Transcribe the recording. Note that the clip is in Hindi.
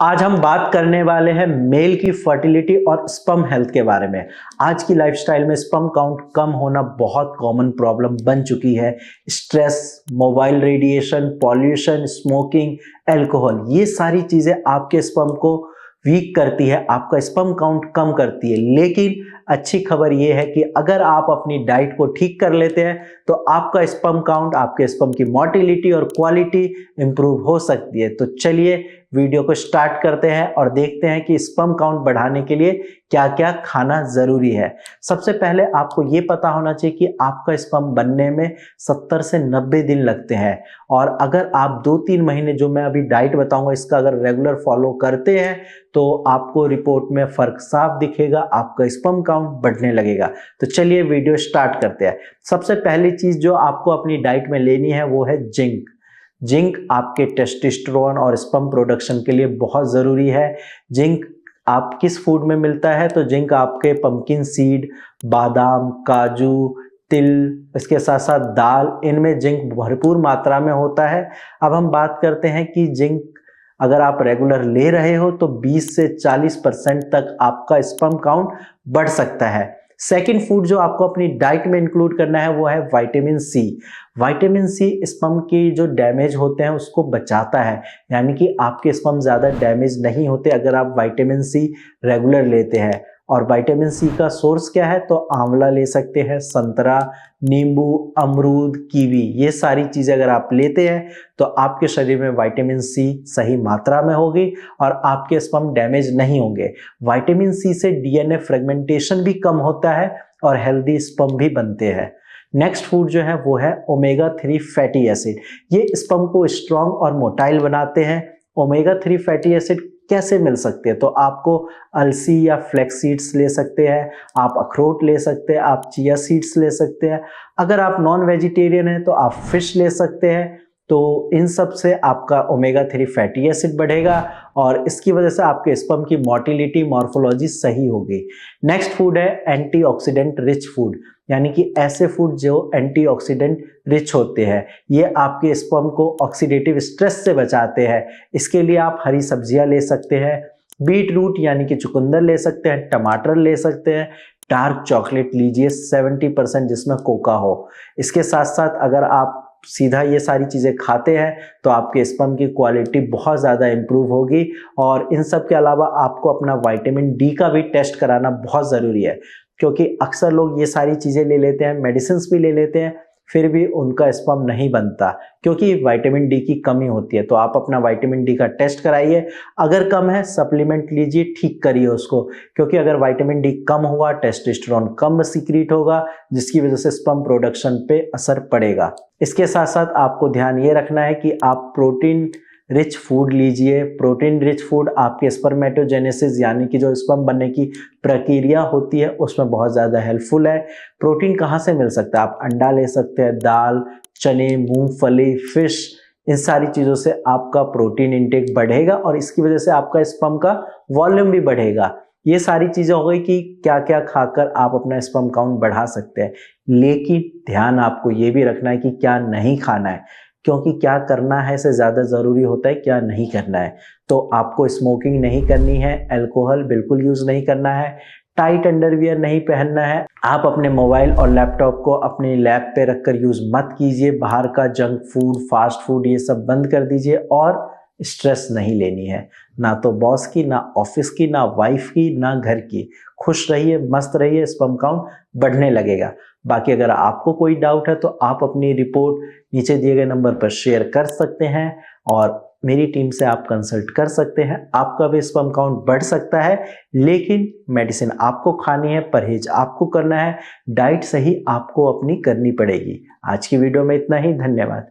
आज हम बात करने वाले हैं मेल की फर्टिलिटी और स्पर्म हेल्थ के बारे में। आज की लाइफस्टाइल में स्पर्म काउंट कम होना बहुत कॉमन प्रॉब्लम बन चुकी है। Stress, mobile radiation, pollution, smoking, alcohol, ये सारी चीजें आपके स्पर्म को वीक करती है, आपका स्पर्म काउंट कम करती है। लेकिन अच्छी खबर यह है कि अगर आप अपनी डाइट को ठीक कर लेते हैं तो आपका स्पर्म काउंट, आपके स्पर्म की मोटिलिटी और क्वालिटी इंप्रूव हो सकती है। तो चलिए वीडियो को स्टार्ट करते हैं और देखते हैं कि स्पर्म काउंट बढ़ाने के लिए क्या क्या खाना जरूरी है। सबसे पहले आपको ये पता होना चाहिए कि आपका स्पर्म बनने में 70 से 90 दिन लगते हैं, और अगर आप 2-3 महीने जो मैं अभी डाइट बताऊंगा इसका अगर रेगुलर फॉलो करते हैं तो आपको रिपोर्ट में फर्क साफ दिखेगा, आपका स्पर्म काउंट बढ़ने लगेगा। तो चलिए वीडियो स्टार्ट करते हैं। सबसे पहली चीज जो आपको अपनी डाइट में लेनी है वो है जिंक। जिंक आपके टेस्टोस्टेरोन और स्पर्म प्रोडक्शन के लिए बहुत ज़रूरी है। जिंक आप किस फूड में मिलता है? तो जिंक आपके पंपकिन सीड, बादाम, काजू, तिल, इसके साथ साथ दाल, इनमें जिंक भरपूर मात्रा में होता है। अब हम बात करते हैं कि जिंक अगर आप रेगुलर ले रहे हो तो 20 से 40% तक आपका स्पर्म काउंट बढ़ सकता है। सेकेंड फूड जो आपको अपनी डाइट में इंक्लूड करना है वो है vitamin C. Vitamin C sperm की जो डैमेज होते हैं उसको बचाता है, यानी कि आपके स्पर्म ज़्यादा डैमेज नहीं होते अगर आप विटामिन सी रेगुलर लेते हैं। और विटामिन सी का सोर्स क्या है? तो आंवला ले सकते हैं, संतरा, नींबू, अमरूद, कीवी, ये सारी चीज़ें अगर आप लेते हैं तो आपके शरीर में विटामिन सी सही मात्रा में होगी और आपके स्पर्म डैमेज नहीं होंगे। विटामिन सी से डीएनए फ्रेगमेंटेशन भी कम होता है और हेल्दी स्पर्म भी बनते हैं। नेक्स्ट फूड जो है वो है ओमेगा 3 फैटी एसिड। ये स्पर्म को स्ट्रॉन्ग और मोटाइल बनाते हैं। ओमेगा 3 फैटी एसिड कैसे मिल सकते हैं? तो आपको अलसी या फ्लैक्स सीड्स ले सकते हैं, आप अखरोट ले सकते हैं, आप चिया सीड्स ले सकते हैं। अगर आप नॉन वेजिटेरियन हैं तो आप फिश ले सकते हैं। तो इन सब से आपका ओमेगा 3 फैटी एसिड बढ़ेगा और इसकी वजह से आपके स्पर्म की मोटिलिटी, मॉर्फोलॉजी सही होगी। नेक्स्ट फूड है एंटीऑक्सीडेंट रिच फूड, यानी कि ऐसे फूड जो एंटीऑक्सीडेंट रिच होते हैं। ये आपके स्पर्म को ऑक्सीडेटिव स्ट्रेस से बचाते हैं। इसके लिए आप हरी सब्जियां ले सकते हैं, बीट रूट यानी कि चुकंदर ले सकते हैं, टमाटर ले सकते हैं, डार्क चॉकलेट लीजिए 70% जिसमें कोका हो। इसके साथ साथ अगर आप सीधा ये सारी चीज़ें खाते हैं तो आपके स्पर्म की क्वालिटी बहुत ज़्यादा इंप्रूव होगी। और इन सब के अलावा आपको अपना विटामिन डी का भी टेस्ट कराना बहुत ज़रूरी है, क्योंकि अक्सर लोग ये सारी चीज़ें ले लेते हैं, मेडिसिन भी ले लेते हैं, फिर भी उनका स्पर्म नहीं बनता क्योंकि विटामिन डी की कमी होती है। तो आप अपना विटामिन डी का टेस्ट कराइए, अगर कम है सप्लीमेंट लीजिए, ठीक करिए उसको, क्योंकि अगर विटामिन डी कम हुआ टेस्टोस्टेरोन कम सीक्रेट होगा जिसकी वजह से स्पर्म प्रोडक्शन पे असर पड़ेगा। इसके साथ साथ आपको ध्यान ये रखना है कि आप प्रोटीन रिच फूड लीजिए। प्रोटीन रिच फूड आपके स्पर्मेटोजेनेसिस यानी कि जो स्पर्म बनने की प्रक्रिया होती है उसमें बहुत ज़्यादा हेल्पफुल है। प्रोटीन कहाँ से मिल सकता है? आप अंडा ले सकते हैं, दाल, चने, मूंगफली, फिश, इन सारी चीज़ों से आपका प्रोटीन इंटेक बढ़ेगा और इसकी वजह से आपका स्पर्म का वॉल्यूम भी बढ़ेगा। ये सारी चीज़ें हो गई कि क्या क्या खाकर आप अपना स्पर्म काउंट बढ़ा सकते हैं। लेकिन ध्यान आपको ये भी रखना है कि क्या नहीं खाना है, क्योंकि क्या करना है से ज़्यादा ज़रूरी होता है क्या नहीं करना है। तो आपको स्मोकिंग नहीं करनी है, अल्कोहल बिल्कुल यूज़ नहीं करना है, टाइट अंडरवियर नहीं पहनना है। आप अपने मोबाइल और लैपटॉप को अपनी लैब पे रखकर यूज़ मत कीजिए। बाहर का जंक फूड, फास्ट फूड, ये सब बंद कर दीजिए। और स्ट्रेस नहीं लेनी है, ना तो बॉस की, ना ऑफिस की, ना वाइफ की, ना घर की। खुश रहिए, मस्त रहिए, स्पर्म काउंट बढ़ने लगेगा। बाकी अगर आपको कोई डाउट है तो आप अपनी रिपोर्ट नीचे दिए गए नंबर पर शेयर कर सकते हैं और मेरी टीम से आप कंसल्ट कर सकते हैं। आपका भी स्पर्म काउंट बढ़ सकता है, लेकिन मेडिसिन आपको खानी है, परहेज आपको करना है, डाइट सही आपको अपनी करनी पड़ेगी। आज की वीडियो में इतना ही, धन्यवाद।